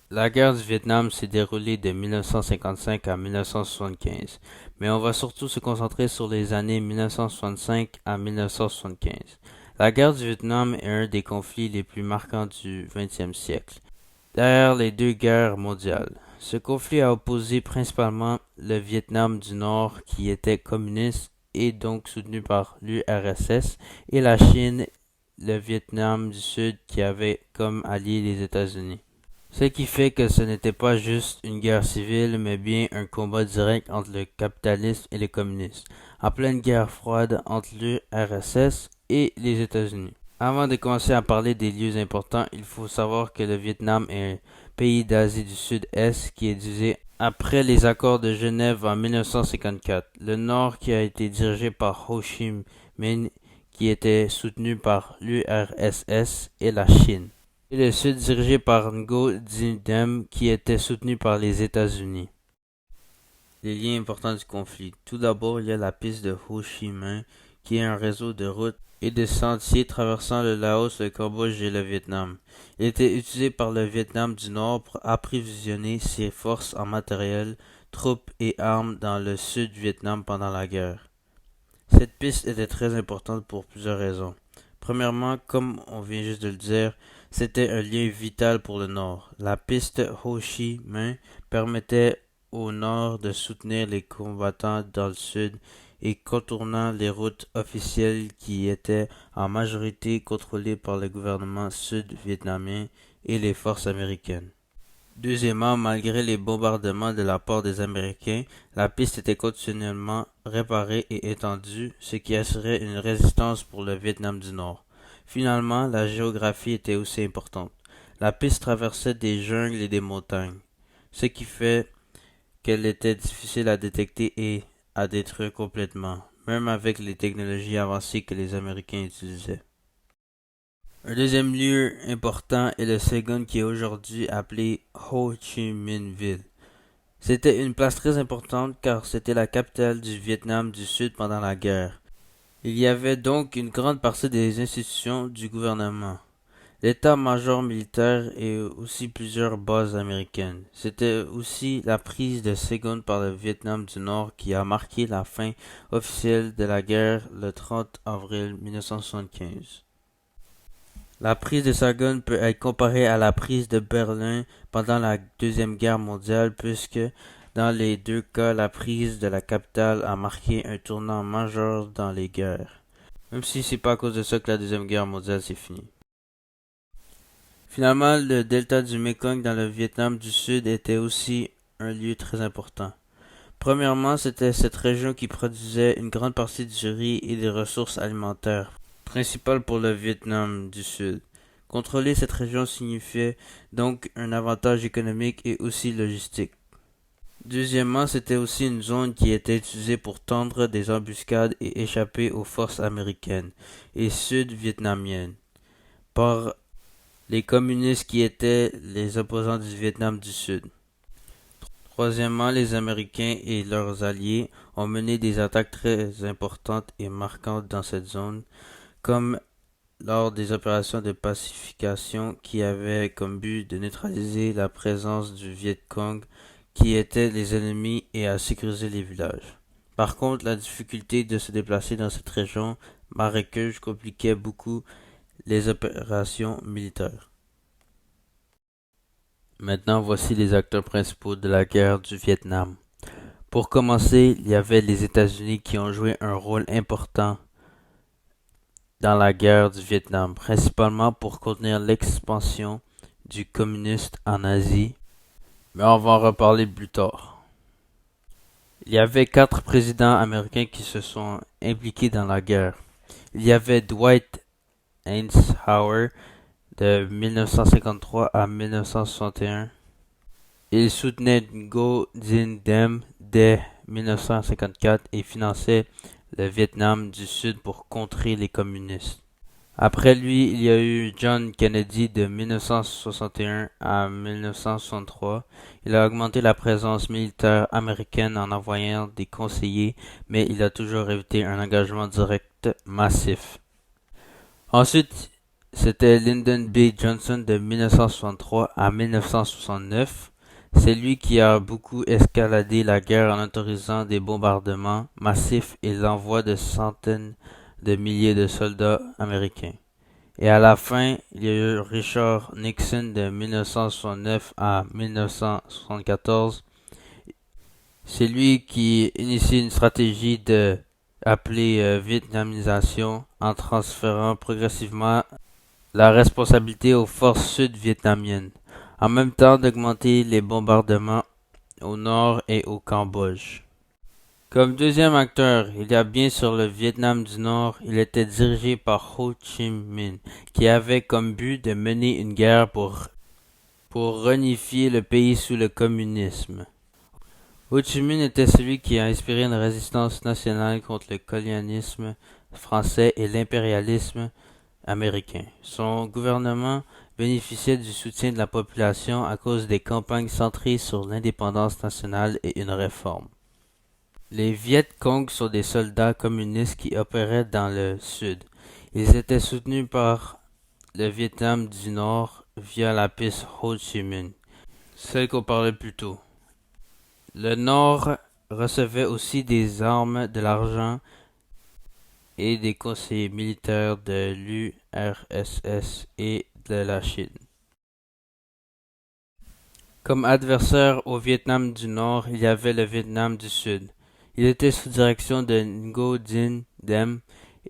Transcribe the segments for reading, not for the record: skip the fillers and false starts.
La guerre du Vietnam s'est déroulée de 1955 à 1975, mais on va surtout se concentrer sur les années 1965 à 1975. La guerre du Vietnam est un des conflits les plus marquants du XXe siècle, derrière les deux guerres mondiales. Ce conflit a opposé principalement le Vietnam du Nord qui était communiste et donc soutenu par l'URSS et la Chine, le Vietnam du Sud qui avait comme allié les États-Unis. Ce qui fait que ce n'était pas juste une guerre civile, mais bien un combat direct entre le capitalisme et les communistes, en pleine guerre froide entre l'URSS et les États-Unis. Avant de commencer à parler des lieux importants, il faut savoir que le Vietnam est un pays d'Asie du Sud-Est qui est divisé après les accords de Genève en 1954. Le Nord qui a été dirigé par Ho Chi Minh qui était soutenu par l'URSS et la Chine et le Sud dirigé par Ngo Dinh Diem qui était soutenu par les États-Unis. Les liens importants du conflit. Tout d'abord, il y a la piste de Ho Chi Minh qui est un réseau de routes et de sentiers traversant le Laos, le Cambodge et le Vietnam. Il était utilisé par le Vietnam du Nord pour approvisionner ses forces en matériel, troupes et armes dans le sud du Vietnam pendant la guerre. Cette piste était très importante pour plusieurs raisons. Premièrement, comme on vient juste de le dire, c'était un lien vital pour le Nord. La piste Ho Chi Minh permettait au Nord de soutenir les combattants dans le Sud et contournant les routes officielles qui étaient en majorité contrôlées par le gouvernement sud-vietnamien et les forces américaines. Deuxièmement, malgré les bombardements de la part des Américains, la piste était continuellement réparée et étendue, ce qui assurait une résistance pour le Vietnam du Nord. Finalement, la géographie était aussi importante. La piste traversait des jungles et des montagnes, ce qui fait qu'elle était difficile à détecter et à détruire complètement, même avec les technologies avancées que les Américains utilisaient. Un deuxième lieu important est le Saigon qui est aujourd'hui appelé Ho Chi Minh Ville. C'était une place très importante car c'était la capitale du Vietnam du Sud pendant la guerre. Il y avait donc une grande partie des institutions du gouvernement, l'état-major militaire et aussi plusieurs bases américaines. C'était aussi la prise de Saigon par le Vietnam du Nord qui a marqué la fin officielle de la guerre le 30 avril 1975. La prise de Saigon peut être comparée à la prise de Berlin pendant la Deuxième Guerre mondiale puisque dans les deux cas la prise de la capitale a marqué un tournant majeur dans les guerres. Même si c'est pas à cause de ça que la Deuxième Guerre mondiale s'est finie. Finalement, le delta du Mekong dans le Vietnam du Sud était aussi un lieu très important. Premièrement, c'était cette région qui produisait une grande partie du riz et des ressources alimentaires, principales pour le Vietnam du Sud. Contrôler cette région signifiait donc un avantage économique et aussi logistique. Deuxièmement, c'était aussi une zone qui était utilisée pour tendre des embuscades et échapper aux forces américaines et sud-vietnamiennes par les communistes qui étaient les opposants du Vietnam du Sud. Troisièmement, les Américains et leurs alliés ont mené des attaques très importantes et marquantes dans cette zone, comme lors des opérations de pacification qui avaient comme but de neutraliser la présence du Viet Cong qui étaient les ennemis et à sécuriser les villages. Par contre, la difficulté de se déplacer dans cette région marécageuse compliquait beaucoup les opérations militaires. Maintenant, voici les acteurs principaux de la guerre du Vietnam. Pour commencer, il y avait les États-Unis qui ont joué un rôle important dans la guerre du Vietnam, principalement pour contenir l'expansion du communisme en Asie, mais on va en reparler plus tard. Il y avait 4 présidents américains qui se sont impliqués dans la guerre. Il y avait Dwight Eisenhower de 1953 à 1961. Il soutenait Ngo Dinh Diem dès 1954 et finançait le Vietnam du Sud pour contrer les communistes. Après lui, il y a eu John Kennedy de 1961 à 1963. Il a augmenté la présence militaire américaine en envoyant des conseillers, mais il a toujours évité un engagement direct massif. Ensuite, c'était Lyndon B. Johnson de 1963 à 1969. C'est lui qui a beaucoup escaladé la guerre en autorisant des bombardements massifs et l'envoi de centaines de milliers de soldats américains. Et à la fin, il y a eu Richard Nixon de 1969 à 1974. C'est lui qui initie une stratégie appelée vietnamisation en transférant progressivement la responsabilité aux forces sud-vietnamiennes, en même temps d'augmenter les bombardements au nord et au Cambodge. Comme deuxième acteur, il y a bien sûr le Vietnam du Nord. Il était dirigé par Ho Chi Minh, qui avait comme but de mener une guerre pour réunifier le pays sous le communisme. Ho Chi Minh était celui qui a inspiré une résistance nationale contre le colonialisme français et l'impérialisme américain. Son gouvernement bénéficiait du soutien de la population à cause des campagnes centrées sur l'indépendance nationale et une réforme. Les Viet Cong sont des soldats communistes qui opéraient dans le sud. Ils étaient soutenus par le Vietnam du Nord via la piste Ho Chi Minh, celle qu'on parlait plus tôt. Le Nord recevait aussi des armes, de l'argent et des conseillers militaires de l'URSS et de la Chine. Comme adversaire au Vietnam du Nord, il y avait le Vietnam du Sud. Il était sous direction de Ngo Dinh Diem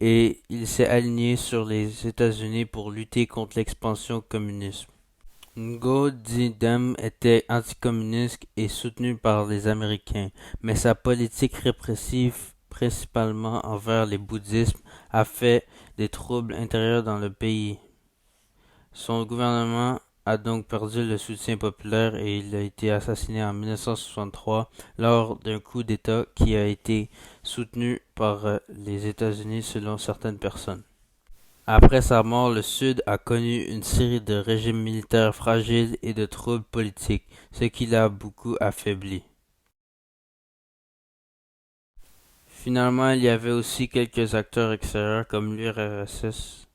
et il s'est aligné sur les États-Unis pour lutter contre l'expansion communiste. Ngo Dinh Diem était anticommuniste et soutenu par les Américains, mais sa politique répressive, principalement envers les bouddhistes, a fait des troubles intérieurs dans le pays. Son gouvernement a donc perdu le soutien populaire et il a été assassiné en 1963 lors d'un coup d'État qui a été soutenu par les États-Unis selon certaines personnes. Après sa mort, le Sud a connu une série de régimes militaires fragiles et de troubles politiques, ce qui l'a beaucoup affaibli. Finalement, il y avait aussi quelques acteurs extérieurs comme l'URSS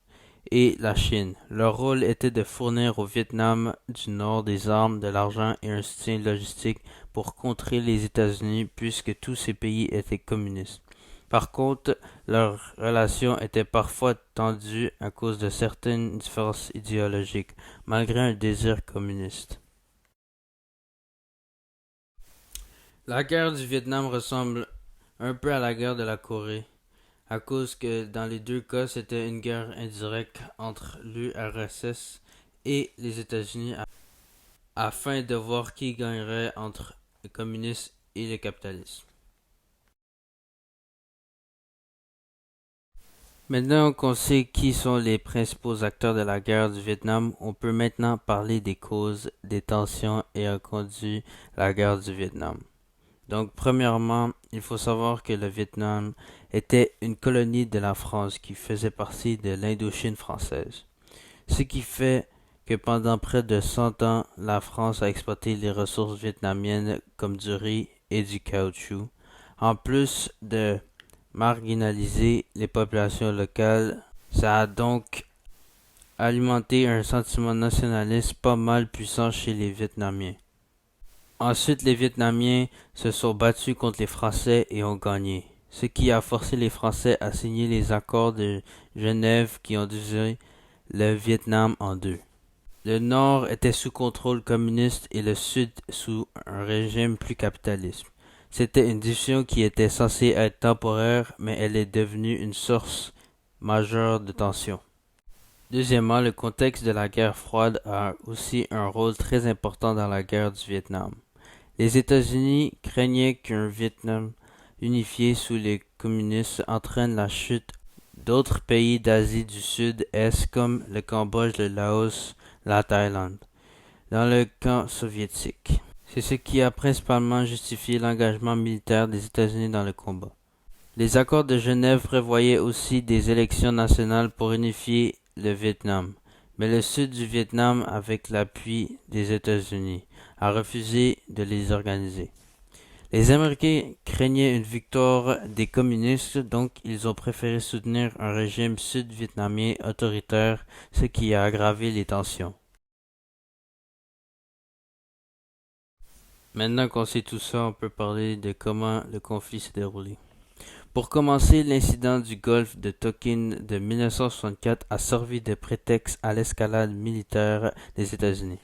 et la Chine. Leur rôle était de fournir au Vietnam du Nord des armes, de l'argent et un soutien logistique pour contrer les États-Unis puisque tous ces pays étaient communistes. Par contre, leurs relations étaient parfois tendues à cause de certaines différences idéologiques, malgré un désir communiste. La guerre du Vietnam ressemble un peu à la guerre de la Corée, à cause que dans les deux cas, c'était une guerre indirecte entre l'URSS et les États-Unis afin de voir qui gagnerait entre les communistes et les capitalistes. Maintenant qu'on sait qui sont les principaux acteurs de la guerre du Vietnam, on peut maintenant parler des causes, des tensions ayant conduit la guerre du Vietnam. Donc, premièrement, il faut savoir que le Vietnam était une colonie de la France qui faisait partie de l'Indochine française. Ce qui fait que pendant près de 100 ans, la France a exploité les ressources vietnamiennes comme du riz et du caoutchouc, en plus de marginaliser les populations locales. Ça a donc alimenté un sentiment nationaliste pas mal puissant chez les Vietnamiens. Ensuite, les Vietnamiens se sont battus contre les Français et ont gagné, ce qui a forcé les Français à signer les accords de Genève qui ont divisé le Vietnam en deux. Le Nord était sous contrôle communiste et le Sud sous un régime plus capitaliste. C'était une division qui était censée être temporaire, mais elle est devenue une source majeure de tension. Deuxièmement, le contexte de la guerre froide a aussi un rôle très important dans la guerre du Vietnam. Les États-Unis craignaient qu'un Vietnam unifié sous les communistes entraîne la chute d'autres pays d'Asie du Sud-Est comme le Cambodge, le Laos, la Thaïlande, dans le camp soviétique. C'est ce qui a principalement justifié l'engagement militaire des États-Unis dans le combat. Les accords de Genève prévoyaient aussi des élections nationales pour unifier le Vietnam, mais le sud du Vietnam, avec l'appui des États-Unis, a refusé de les organiser. Les Américains craignaient une victoire des communistes, donc ils ont préféré soutenir un régime sud-vietnamien autoritaire, ce qui a aggravé les tensions. Maintenant qu'on sait tout ça, on peut parler de comment le conflit s'est déroulé. Pour commencer, l'incident du golfe de Tonkin de 1964 a servi de prétexte à l'escalade militaire des États-Unis.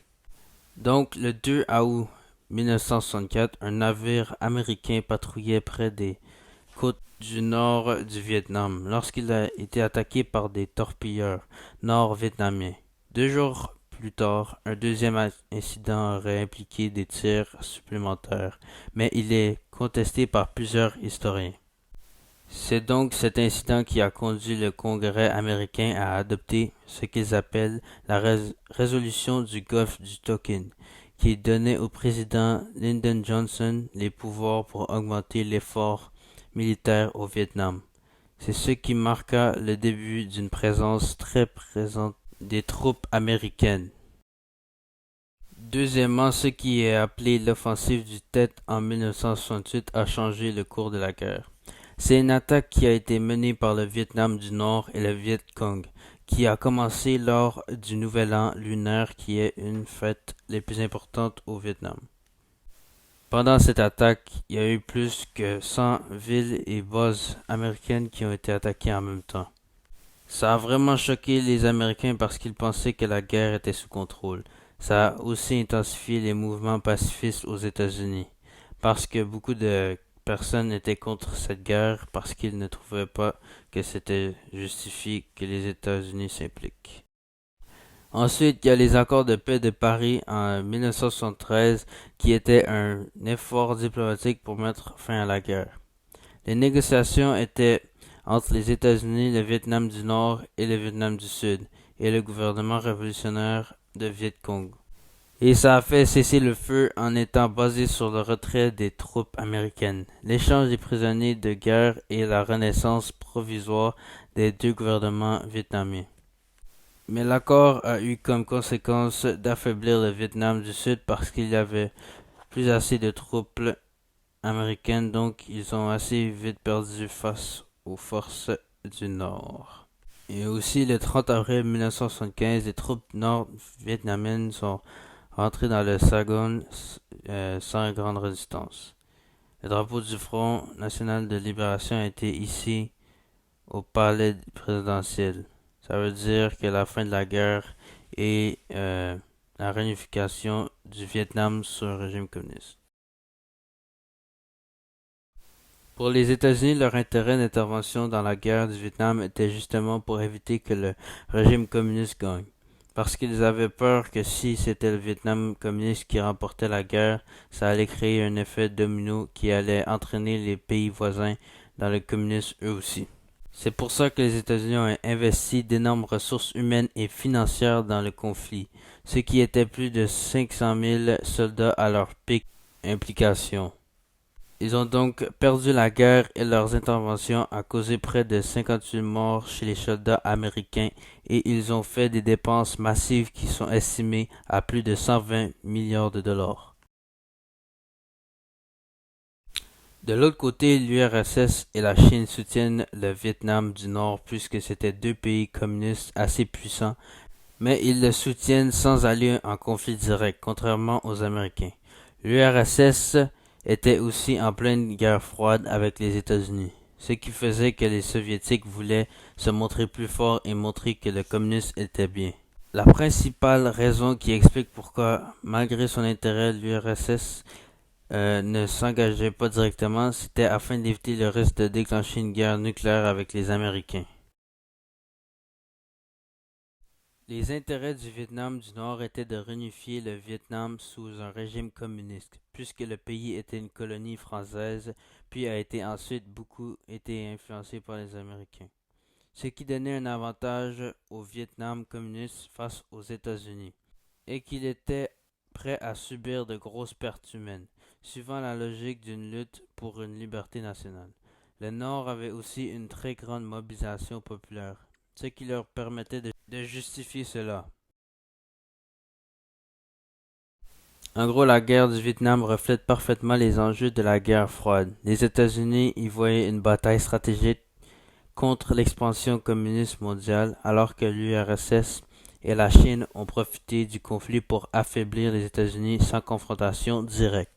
Donc, le 2 août 1964, un navire américain patrouillait près des côtes du nord du Vietnam lorsqu'il a été attaqué par des torpilleurs nord-vietnamiens. 2 jours plus tard, un deuxième incident aurait impliqué des tirs supplémentaires, mais il est contesté par plusieurs historiens. C'est donc cet incident qui a conduit le Congrès américain à adopter ce qu'ils appellent la résolution du golfe du Tonkin, qui donnait au président Lyndon Johnson les pouvoirs pour augmenter l'effort militaire au Vietnam. C'est ce qui marqua le début d'une présence très présente des troupes américaines. Deuxièmement, ce qui est appelé l'offensive du Tet en 1968 a changé le cours de la guerre. C'est une attaque qui a été menée par le Vietnam du Nord et le Viet Cong, qui a commencé lors du Nouvel An lunaire qui est une fête les plus importantes au Vietnam. Pendant cette attaque, il y a eu plus que 100 villes et bases américaines qui ont été attaquées en même temps. Ça a vraiment choqué les Américains parce qu'ils pensaient que la guerre était sous contrôle. Ça a aussi intensifié les mouvements pacifistes aux États-Unis, parce que beaucoup de personnes étaient contre cette guerre parce qu'ils ne trouvaient pas que c'était justifié que les États-Unis s'impliquent. Ensuite, il y a les accords de paix de Paris en 1973 qui étaient un effort diplomatique pour mettre fin à la guerre. Les négociations étaient entre les États-Unis, le Vietnam du Nord et le Vietnam du Sud, et le gouvernement révolutionnaire de Viet Cong. Et ça a fait cesser le feu en étant basé sur le retrait des troupes américaines, l'échange des prisonniers de guerre et la renaissance provisoire des deux gouvernements vietnamiens. Mais l'accord a eu comme conséquence d'affaiblir le Vietnam du Sud parce qu'il y avait plus assez de troupes américaines, donc ils ont assez vite perdu face aux forces du Nord. Et aussi, le 30 avril 1975, les troupes nord-vietnamiennes sont rentrées dans le Saigon sans grande résistance. Le drapeau du Front national de libération a été hissé au palais présidentiel. Ça veut dire que la fin de la guerre et la réunification du Vietnam sous un régime communiste. Pour les États-Unis, leur intérêt d'intervention dans la guerre du Vietnam était justement pour éviter que le régime communiste gagne. Parce qu'ils avaient peur que si c'était le Vietnam communiste qui remportait la guerre, ça allait créer un effet domino qui allait entraîner les pays voisins dans le communisme eux aussi. C'est pour ça que les États-Unis ont investi d'énormes ressources humaines et financières dans le conflit, ce qui était plus de 500 000 soldats à leur pic implication. Ils ont donc perdu la guerre et leurs interventions a causé près de 58 morts chez les soldats américains et ils ont fait des dépenses massives qui sont estimées à plus de 120 milliards de dollars. De l'autre côté, l'URSS et la Chine soutiennent le Vietnam du Nord puisque c'étaient deux pays communistes assez puissants, mais ils le soutiennent sans aller en conflit direct, contrairement aux Américains. L'URSS était aussi en pleine guerre froide avec les États-Unis, ce qui faisait que les Soviétiques voulaient se montrer plus forts et montrer que le communisme était bien. La principale raison qui explique pourquoi, malgré son intérêt, l'URSS ne s'engageait pas directement, c'était afin d'éviter le risque de déclencher une guerre nucléaire avec les Américains. Les intérêts du Vietnam du Nord étaient de réunifier le Vietnam sous un régime communiste, puisque le pays était une colonie française, puis a été ensuite beaucoup été influencé par les Américains, ce qui donnait un avantage au Vietnam communiste face aux États-Unis, et qu'il était prêt à subir de grosses pertes humaines, suivant la logique d'une lutte pour une liberté nationale. Le Nord avait aussi une très grande mobilisation populaire, ce qui leur permettait de justifier cela. En gros, la guerre du Vietnam reflète parfaitement les enjeux de la guerre froide. Les États-Unis y voyaient une bataille stratégique contre l'expansion communiste mondiale, alors que l'URSS et la Chine ont profité du conflit pour affaiblir les États-Unis sans confrontation directe.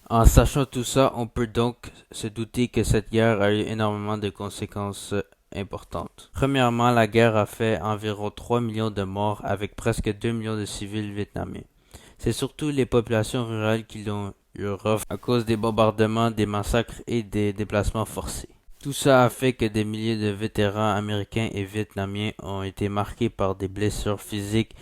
En sachant tout ça, on peut donc se douter que cette guerre a eu énormément de conséquences importantes. Premièrement, la guerre a fait environ 3 millions de morts avec presque 2 millions de civils vietnamiens. C'est surtout les populations rurales qui l'ont eu rough à cause des bombardements, des massacres et des déplacements forcés. Tout ça a fait que des milliers de vétérans américains et vietnamiens ont été marqués par des blessures physiques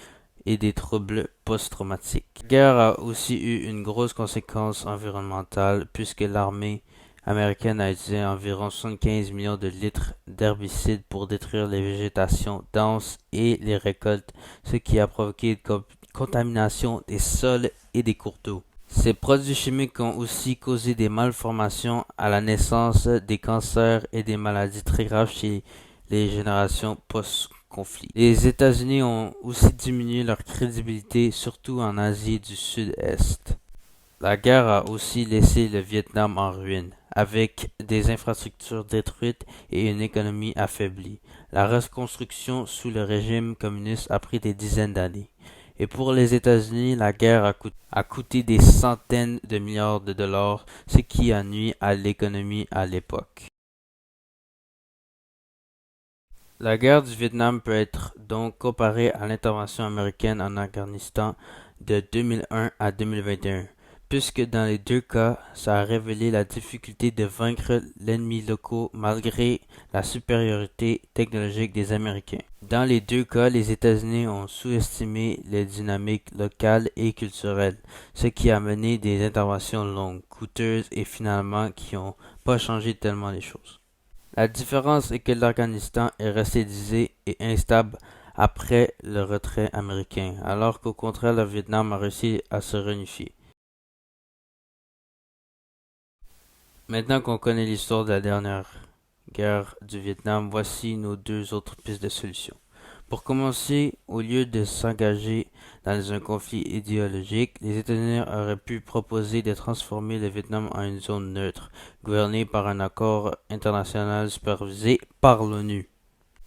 et des troubles post-traumatiques. La guerre a aussi eu une grosse conséquence environnementale puisque l'armée américaine a utilisé environ 75 millions de litres d'herbicides pour détruire les végétations denses et les récoltes, ce qui a provoqué une contamination des sols et des cours d'eau. Ces produits chimiques ont aussi causé des malformations à la naissance, des cancers et des maladies très graves chez les générations post-conflit. Les États-Unis ont aussi diminué leur crédibilité, surtout en Asie du Sud-Est. La guerre a aussi laissé le Vietnam en ruine, avec des infrastructures détruites et une économie affaiblie. La reconstruction sous le régime communiste a pris des dizaines d'années. Et pour les États-Unis, la guerre a coûté des centaines de milliards de dollars, ce qui a nui à l'économie à l'époque. La guerre du Vietnam peut être donc comparée à l'intervention américaine en Afghanistan de 2001 à 2021, puisque dans les deux cas, ça a révélé la difficulté de vaincre l'ennemi local malgré la supériorité technologique des Américains. Dans les deux cas, les États-Unis ont sous-estimé les dynamiques locales et culturelles, ce qui a mené des interventions longues, coûteuses et finalement qui n'ont pas changé tellement les choses. La différence est que l'Afghanistan est resté divisé et instable après le retrait américain, alors qu'au contraire le Vietnam a réussi à se réunifier. Maintenant qu'on connaît l'histoire de la dernière guerre du Vietnam, voici nos deux autres pistes de solution. Pour commencer, au lieu de s'engager dans un conflit idéologique, les États-Unis auraient pu proposer de transformer le Vietnam en une zone neutre, gouvernée par un accord international supervisé par l'ONU.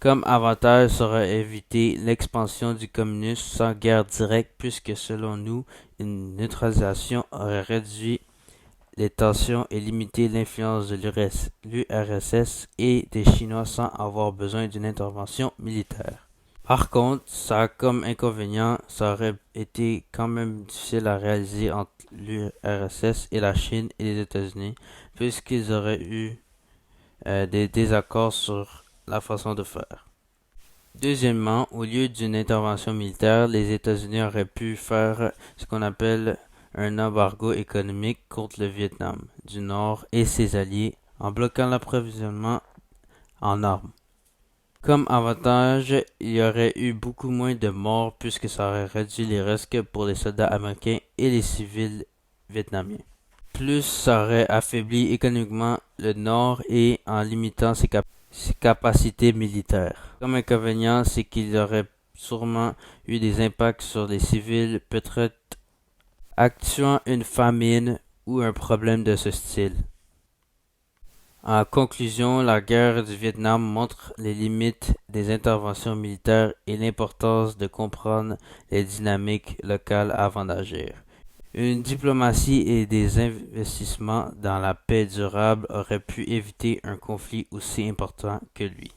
Comme avantage, ça aurait évité l'expansion du communisme sans guerre directe, puisque selon nous, une neutralisation aurait réduit les tensions et limité l'influence de l'URSS et des Chinois sans avoir besoin d'une intervention militaire. Par contre, ça a comme inconvénient, ça aurait été quand même difficile à réaliser entre l'URSS et la Chine et les États-Unis, puisqu'ils auraient eu des désaccords sur la façon de faire. Deuxièmement, au lieu d'une intervention militaire, les États-Unis auraient pu faire ce qu'on appelle un embargo économique contre le Vietnam du Nord et ses alliés en bloquant l'approvisionnement en armes. Comme avantage, il y aurait eu beaucoup moins de morts puisque ça aurait réduit les risques pour les soldats américains et les civils vietnamiens. Plus, ça aurait affaibli économiquement le Nord et en limitant ses capacités militaires. Comme inconvénient, c'est qu'il y aurait sûrement eu des impacts sur les civils, peut-être actuant une famine ou un problème de ce style. En conclusion, la guerre du Vietnam montre les limites des interventions militaires et l'importance de comprendre les dynamiques locales avant d'agir. Une diplomatie et des investissements dans la paix durable auraient pu éviter un conflit aussi important que lui.